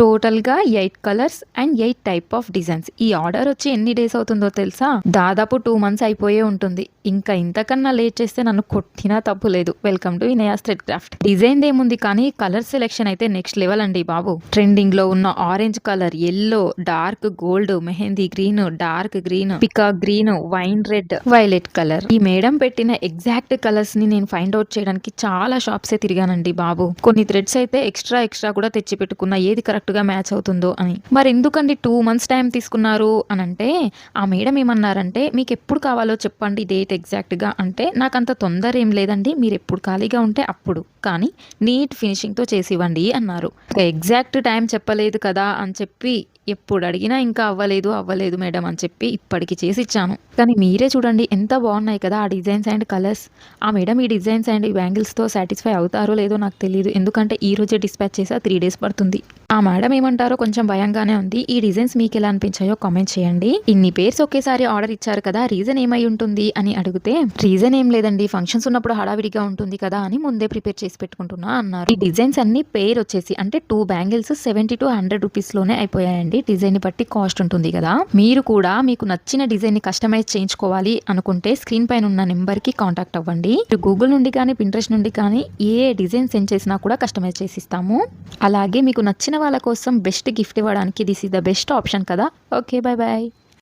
టోటల్గా 8 colours and 8 type of designs. ఈ order వచ్చి ఎన్ని డేస్ అవుతుందో తెలుసా? దాదాపు 2 మంత్స్ అయిపోయే ఉంటుంది. ఇంకా ఇంతకన్నా లేట్ చేస్తే నన్ను కొట్టినా తప్పు లేదు. Welcome to Inaya's thread craft. Design ఏముంది కానీ కలర్ సెలెక్షన్ అయితే నెక్స్ట్ లెవెల్ అండి బాబు. ట్రెండింగ్ లో ఉన్న orange colour, yellow, dark gold, mehndi green, dark green, peacock green, wine red, violet colour. ఈ మేడం పెట్టిన ఎగ్జాక్ట్ కలర్స్ ని నేను ఫైండ్ అవుట్ చేయడానికి చాలా షాప్సే తిరిగానండి బాబు. కొన్ని థ్రెడ్స్ అయితే ఎక్స్ట్రా కూడా తెచ్చి పెట్టుకున్నా, ఏది కరెక్ట్ గా మ్యాచ్ అవుతుందో అని. మరి ఎందుకండి 2 మంత్స్ టైం తీసుకున్నారు అని అంటే, ఆ మేడం ఏమన్నారంటే, మీకు ఎప్పుడు కావాలో చెప్పండి డేట్ ఎగ్జాక్ట్ గా అంటే, నాకంత తొందర ఏం లేదండి, మీరు ఎప్పుడు ఖాళీగా ఉంటే అప్పుడు, కానీ నీట్ ఫినిషింగ్ తో చేసి ఇవ్వండి అన్నారు. ఎగ్జాక్ట్ టైం చెప్పలేదు కదా అని చెప్పి ఎప్పుడు అడిగినా ఇంకా అవ్వలేదు మేడం అని చెప్పి ఇప్పటికి చేసి ఇచ్చాను. కానీ మీరే చూడండి ఎంత బాగున్నాయి కదా ఆ డిజైన్స్ అండ్ కలర్స్. ఆ మేడం ఈ డిజైన్స్ అండ్ ఈ బ్యాంగిల్స్ తో సాటిస్ఫై అవుతారో లేదో నాకు తెలియదు, ఎందుకంటే ఈ రోజే డిస్పాచ్ చేసా, 3 days పడుతుంది. ఆ మేడం ఏమంటారో కొంచెం భయంగానే ఉంది. ఈ డిజైన్స్ మీకు ఎలా అనిపించాయో కామెంట్ చేయండి. ఇన్ని పేర్స్ ఒకేసారి ఆర్డర్ ఇచ్చారు కదా, రీజన్ ఏమై ఉంటుంది అని అడిగితే, రీజన్ ఏం లేదండి, ఫంక్షన్స్ ఉన్నప్పుడు హడావిడిగా ఉంటుంది కదా అని ముందే ప్రిపేర్ చేసి పెట్టుకుంటున్నా అన్నారు. ఈ డిజైన్స్ అన్ని పేర్ వచ్చేసి అంటే 2 బ్యాంగిల్స్ 70 to 100 రూపీస్ లోనే అయిపోయాయండి. డిజైన్ బట్టి కాస్ట్ ఉంటుంది కదా. మీరు కూడా మీకు నచ్చిన డిజైన్ ని కస్టమైజ్ చేయించుకోవాలి అనుకుంటే స్క్రీన్ పైన ఉన్న నెంబర్ కి కాంటాక్ట్ అవ్వండి. గూగుల్ నుండి కానీ పింట్రెస్ట్ నుండి కానీ ఏ డిజైన్ సెండ్ చేసినా కూడా కస్టమైజ్ చేసి ఇస్తాము. అలాగే మీకు నచ్చిన వాళ్ళ కోసం బెస్ట్ గిఫ్ట్ ఇవ్వడానికి this is the best option కదా. Okay, bye bye.